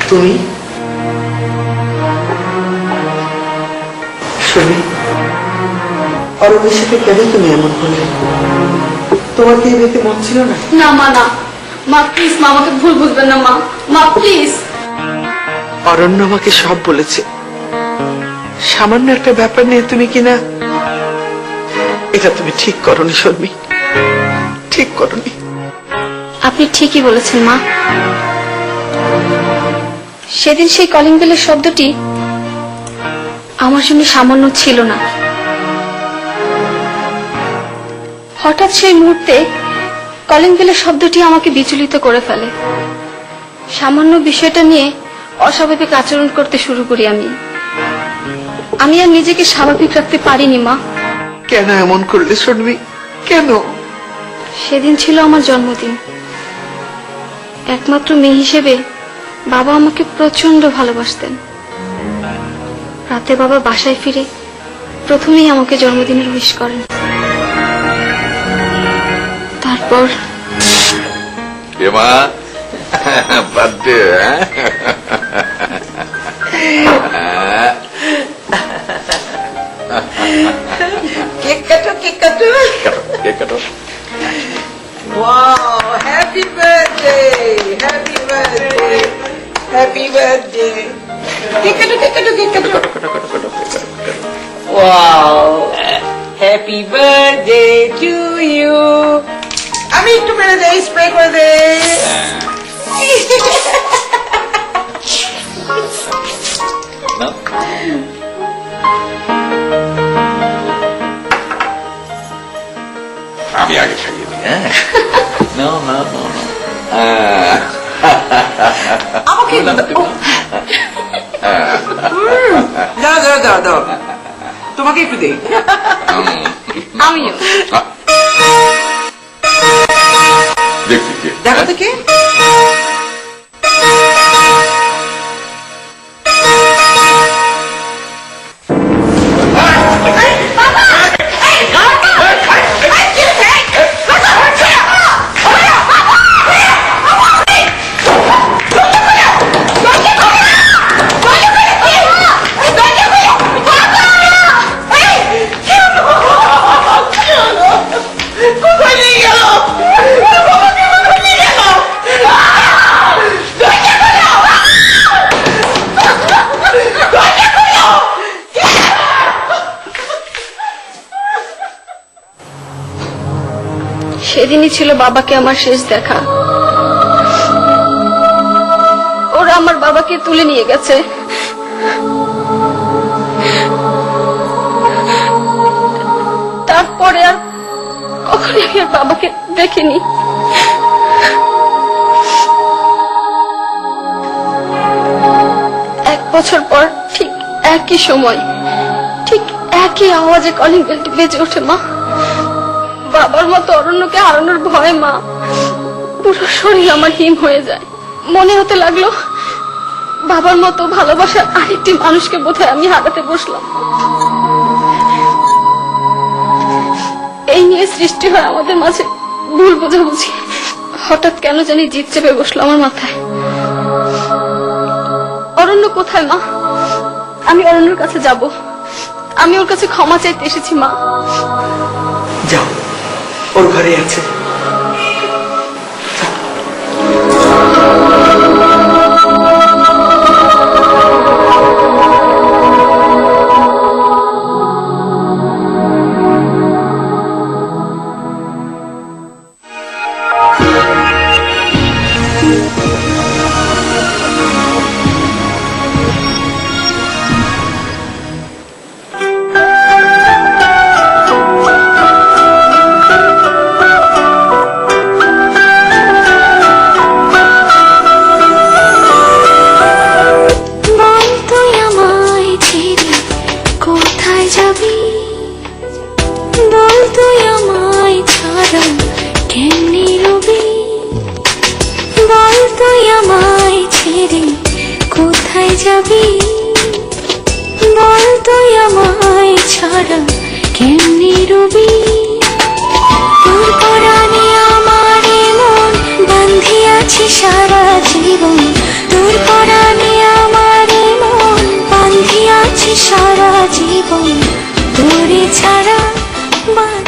তুমি শুনি অরণ্যের সাথে কেন তুমি এমন করলে? তোমার কি এতে মন ছিল না? না মা, না মা, প্লিজ মা, আমাকে ভুল বুঝবেন না মা, মা প্লিজ। অরণ্য আমাকে সব বলেছে। সামান্য একটা ব্যাপার নিয়ে তুমি কিনা এটা তুমি ঠিক করনি শর্মী, ঠিক করনি। আপনি ঠিকই বলেছেন মা। সেদিন সেই কলিং বেলের শব্দটি আমার জন্য সামান্য ছিল না। হঠাৎ সেই মুহূর্তে কলিং বেলের শব্দটি আমাকে বিচলিত করে ফেলে। সামান্য বিষয়টা নিয়ে অস্বাভাবিক আচরণ করতে শুরু করি আমি আর নিজেকে স্বাভাবিক রাখতে পারিনি মা। কেন এমন করলে শর্মী, কেন? সেদিন ছিল আমার জন্মদিন। একমাত্র মেয়ে হিসেবে বাবা আমাকে প্রচন্ড ভালোবাসতেন। রাতে বাবা বাসায় ফিরে প্রথমেই আমাকে জন্মদিনের উইশ করেন। তারপর বার্থডে কেক কাটো, কেক কাটো, কেক কাটো। Wow, happy birthday, happy birthday, happy birthday. Cake kato, cake kato, cake kato. Wow, happy birthday to you. আমি একটু মেরে দেই, স্প্রে করে দেই। আমি আগে খাইয়ে দিই। হ্যাঁ, না না না না, আমাকে দাও দাও দাও দাও, তোমাকে একটু দেই। আমিও। দেখছি দেখো তো কে? সেদিনই ছিল বাবাকে আমার শেষ দেখা। ওরা আমার বাবাকে তুলে নিয়ে গেছে। তারপরে আর কখনই আমি আর বাবাকে দেখিনি। এক বছর পর ঠিক একই সময়, ঠিক একই আওয়াজে কলিং বেলটি বেজে ওঠে মা। বাবার মতো অরণ্যকে হারানোর ভয়ে মা পুরো শরীর আমার হিম হয়ে যায়। মনে হতে লাগলো বাবার মতো ভালোবাসার আরেকটি মানুষকে বোধহয় আমি হারাতে বসলাম। এই নিয়ে সৃষ্টি হয় আমাদের মাঝে ভুল বোঝাবুঝি। হঠাৎ কেন জানি জিদ চেপে বসলো আমার মাথায়। অরণ্য কোথায় মা? আমি অরণ্যের কাছে যাব। আমি ওর কাছে ক্ষমা চাইতে এসেছি মা। যাও, ওর ঘরে আছে। কোথায় যাবি বল তুই আমায় ছাড়া কেমনি রবি তোর পরাণে আমার মন বাঁধিয়াছি সারা জীবন তোর পরাণে জীবন তোরে ছাড়া বাঁচি